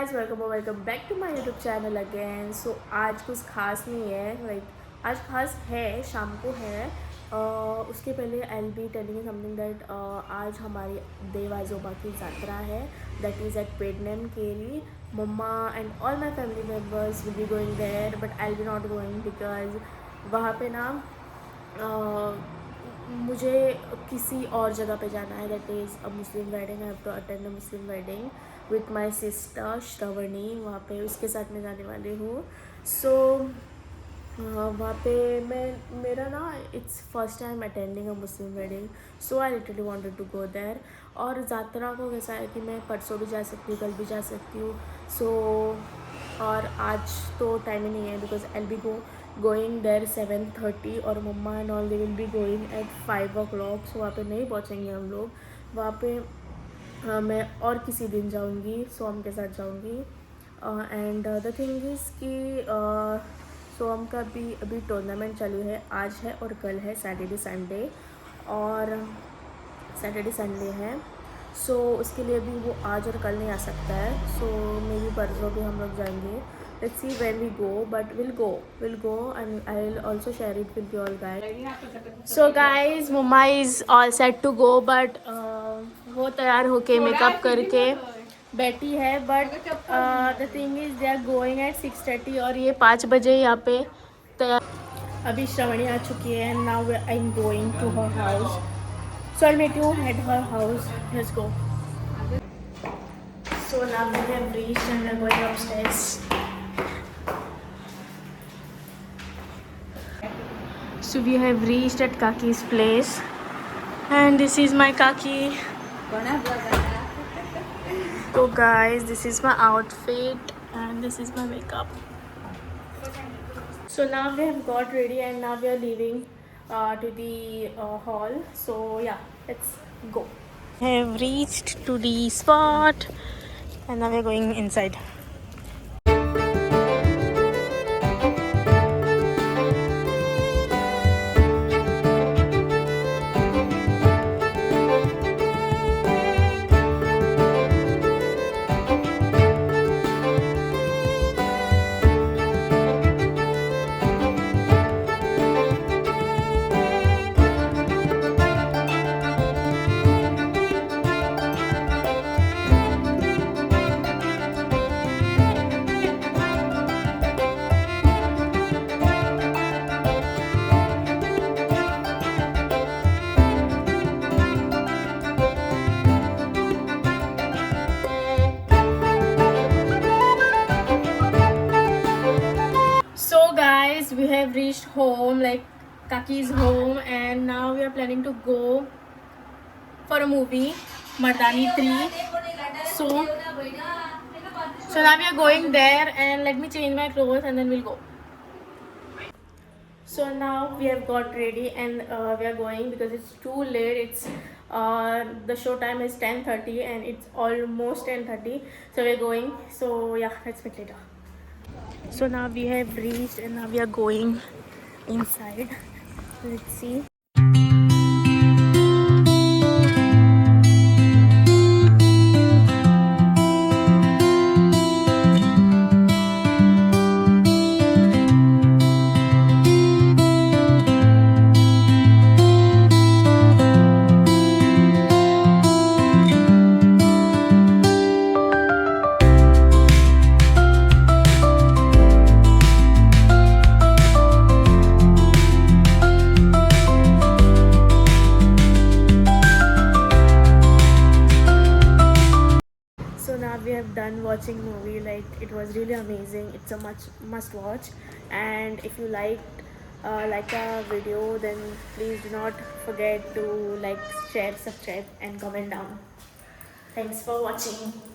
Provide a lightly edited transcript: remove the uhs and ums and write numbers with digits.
Guys, welcome back to my YouTube channel again. So आज कुछ खास नहीं है, आज खास है, शाम को है। उसके पहले I will be telling you something that आज हमारी देव आजोबा की यात्रा है, that is at Pednem Keri. Mumma and all my family members will be going there, but I will be not going because वहाँ पे ना मुझे किसी और जगह पे जाना है, that is a Muslim wedding. I have to attend a Muslim wedding with my sister Shravani. वहाँ पे उसके साथ मैं जाने वाली हूँ। सो वहाँ पे मेरा ना it's first time attending a Muslim wedding, so I literally wanted to go there. और यात्रा को कैसा है कि मैं परसों भी जा सकती हूँ, कल भी जा सकती हूँ। सो और आज तो टाइम ही नहीं है because I will be going there 7:30 और mumma and all they will be going at 5 o'clock। So वहाँ पे नहीं पहुँचेंगे हम लोग वहाँ पे। मैं और किसी दिन जाऊँगी, सोम के साथ जाऊँगी। एंड द थिंग इज़ कि सोम का भी अभी टूर्नामेंट चालू है, आज है और कल है, सैटरडे संडे और सैटरडे संडे है। सो उसके लिए भी वो आज और कल नहीं आ सकता है। सो मेरी परसों भी हम लोग जाएंगे। Let's see when we go, but will go and I will also share it with you all guys. So guys, mama is all set to go, but वो तैयार होके मेकअप करके बैठी है। But the thing is they are going at 6:30 और ये 5 बजे यहाँ पे तैयार। अभी श्रवणी आ चुकी है। Now I am going to her house, so I'll meet you at her house. Let's go. So now we have reached and we're going upstairs. So we have reached at Kaki's place, and this is my Kaki. So guys, this is my outfit and this is my makeup. So now we have got ready and now we are leaving to the hall. So yeah, let's go. We have reached to the spot and now we are going inside. We have reached home, like Kaki's home, and now we are planning to go for a movie, Mardani 3. So now we are going there, and let me change my clothes and then we'll go. So now we have got ready and we are going because it's too late. It's the show time is 10:30 and it's almost 10:30. So we're going. So yeah, let's meet later. So now we have reached and now we are going inside. Let's see. We have done watching movie, like it was really amazing. It's a must watch, and if you like our video, then please do not forget to like, share, subscribe and comment down. Thanks for watching.